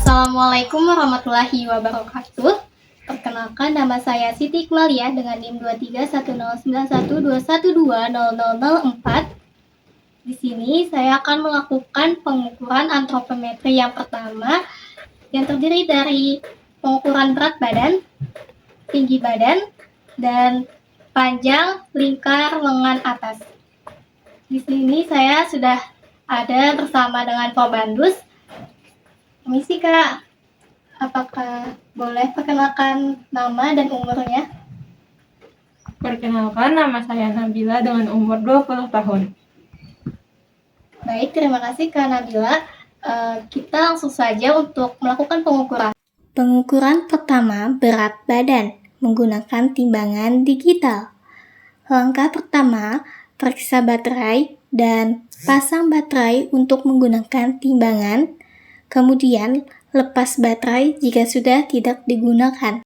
Assalamualaikum warahmatullahi wabarakatuh. Perkenalkan, nama saya Siti Iqmalia dengan NIM 23109121200004. Di sini saya akan melakukan pengukuran antropometri yang pertama, yang terdiri dari pengukuran berat badan, tinggi badan, dan panjang lingkar lengan atas. Di sini saya sudah ada bersama dengan Pobandus. Permisi Kak, apakah boleh perkenalkan nama dan umurnya? Perkenalkan, nama saya Nabila dengan umur 20 tahun. Baik, terima kasih Kak Nabila. Kita langsung saja untuk melakukan pengukuran. Pengukuran pertama, berat badan menggunakan timbangan digital. Langkah pertama, periksa baterai dan pasang baterai untuk menggunakan timbangan. Kemudian, lepas baterai jika sudah tidak digunakan.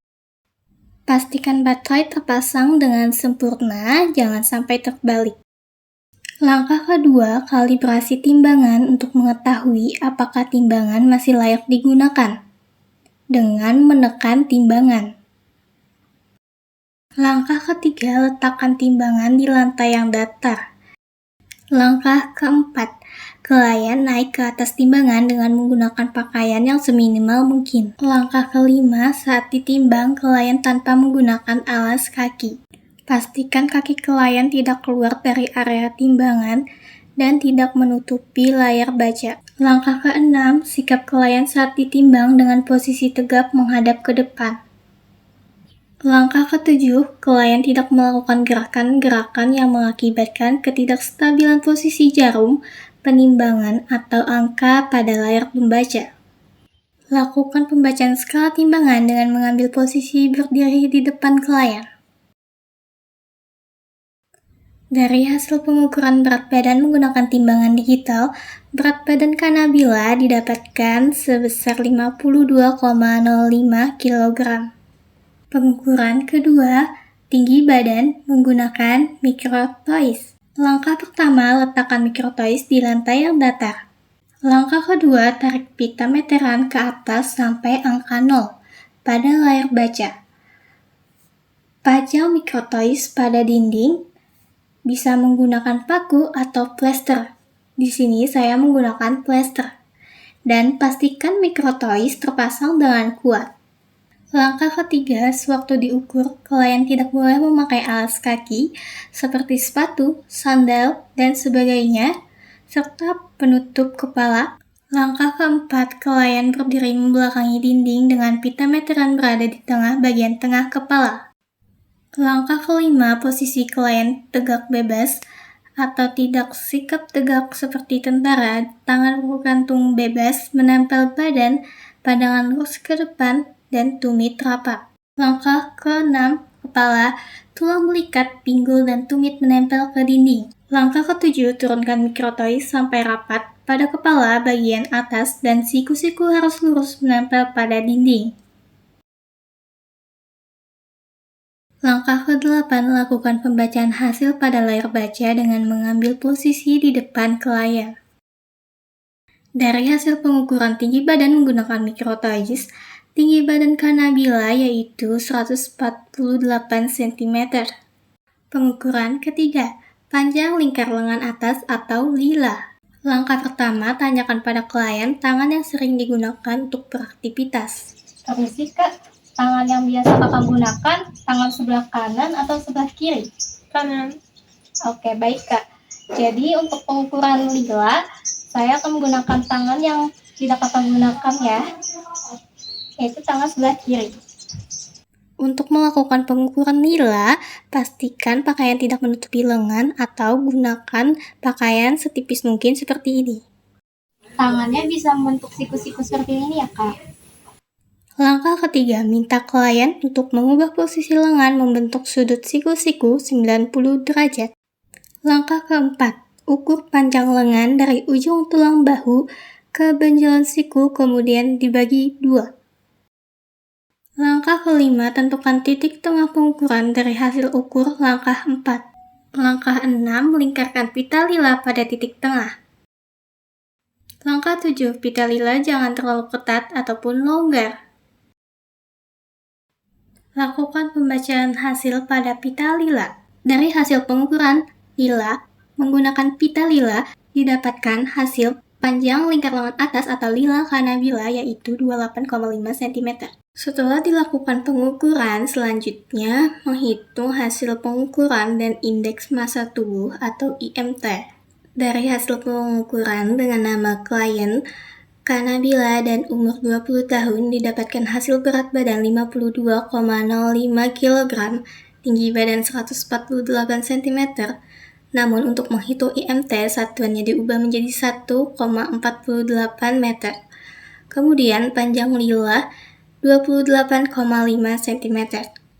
Pastikan baterai terpasang dengan sempurna, jangan sampai terbalik. Langkah kedua, kalibrasi timbangan untuk mengetahui apakah timbangan masih layak digunakan. Dengan menekan timbangan. Langkah ketiga, letakkan timbangan di lantai yang datar. Langkah keempat, klien naik ke atas timbangan dengan menggunakan pakaian yang seminimal mungkin. Langkah kelima, saat ditimbang klien tanpa menggunakan alas kaki. Pastikan kaki klien tidak keluar dari area timbangan dan tidak menutupi layar baca. Langkah keenam, sikap klien saat ditimbang dengan posisi tegap menghadap ke depan. Langkah ketujuh, klien tidak melakukan gerakan-gerakan yang mengakibatkan ketidakstabilan posisi jarum, penimbangan, atau angka pada layar pembaca. Lakukan pembacaan skala timbangan dengan mengambil posisi berdiri di depan klien. Dari hasil pengukuran berat badan menggunakan timbangan digital, berat badan Kak Nabila didapatkan sebesar 52,05 kg. Pengukuran kedua, tinggi badan menggunakan microtoys. Langkah pertama, letakkan microtoys di lantai yang datar. Langkah kedua, tarik pita meteran ke atas sampai angka 0 pada layar baca. Pajang microtoys pada dinding, bisa menggunakan paku atau plester. Di sini saya menggunakan plester. Dan pastikan microtoys terpasang dengan kuat. Langkah ketiga, sewaktu diukur, klien tidak boleh memakai alas kaki seperti sepatu, sandal, dan sebagainya, serta penutup kepala. Langkah keempat, klien berdiri membelakangi dinding dengan pita meteran berada di tengah bagian tengah kepala. Langkah kelima, posisi klien tegak bebas atau tidak sikap tegak seperti tentara, tangan bergantung bebas, menempel badan, pandangan lurus ke depan, dan tumit rapat. Langkah ke-6, kepala, tulang belikat, pinggul, dan tumit menempel ke dinding. Langkah ke-7, turunkan microtoys sampai rapat pada kepala bagian atas dan siku-siku harus lurus menempel pada dinding. Langkah ke-8, lakukan pembacaan hasil pada layar baca dengan mengambil posisi di depan klien. Dari hasil pengukuran tinggi badan menggunakan microtoys, tinggi badan Kak Nabila yaitu 148 cm. Pengukuran ketiga, panjang lingkar lengan atas atau lila. Langkah pertama, tanyakan pada klien tangan yang sering digunakan untuk beraktivitas. Permisi Kak, tangan yang biasa Kakak gunakan, tangan sebelah kanan atau sebelah kiri? Kanan. Oke, baik Kak. Jadi untuk pengukuran lila, saya akan menggunakan tangan yang tidak Kakak gunakan ya, yaitu tangan sebelah kiri. Untuk melakukan pengukuran lila, pastikan pakaian tidak menutupi lengan atau gunakan pakaian setipis mungkin seperti ini. Tangannya bisa membentuk siku-siku seperti ini ya Kak. Langkah ketiga, minta klien untuk mengubah posisi lengan membentuk sudut siku-siku 90 derajat. Langkah keempat, ukur panjang lengan dari ujung tulang bahu ke benjolan siku kemudian dibagi 2. Langkah kelima, tentukan titik tengah pengukuran dari hasil ukur langkah 4. Langkah 6, lingkarkan pita lila pada titik tengah. Langkah 7. Pita lila jangan terlalu ketat ataupun longgar. Lakukan pembacaan hasil pada pita lila. Dari hasil pengukuran lila, menggunakan pita lila didapatkan hasil panjang lingkar lengan atas atau lila kanabila yaitu 28,5 cm. Setelah dilakukan pengukuran, selanjutnya menghitung hasil pengukuran dan indeks massa tubuh atau IMT. Dari hasil pengukuran dengan nama klien Kanabila dan umur 20 tahun didapatkan hasil berat badan 52,05 kg, tinggi badan 148 cm. Namun untuk menghitung IMT, satuannya diubah menjadi 1,48 meter. Kemudian panjang lila 28,5 cm.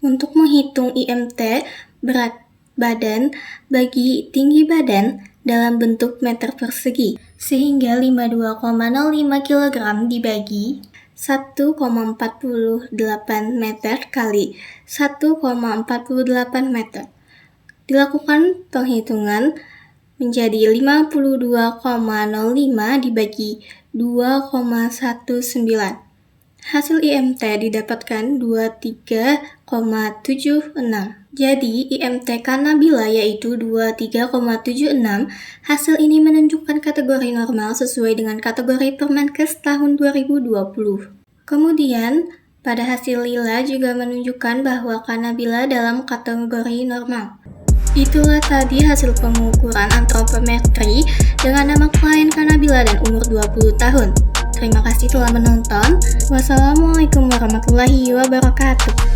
Untuk menghitung IMT, berat badan bagi tinggi badan dalam bentuk meter persegi, sehingga 52,05 kg dibagi 1,48 meter kali 1,48 meter. Dilakukan penghitungan menjadi 52,05 dibagi 2,19. Hasil IMT didapatkan 23,76. Jadi, IMT Kanabila yaitu 23,76. Hasil ini menunjukkan kategori normal sesuai dengan kategori Permenkes tahun 2020. Kemudian, pada hasil lila juga menunjukkan bahwa Kanabila dalam kategori normal. Itulah tadi hasil pengukuran antropometri dengan nama klien Kanabila dan umur 20 tahun. Terima kasih telah menonton. Wassalamualaikum warahmatullahi wabarakatuh.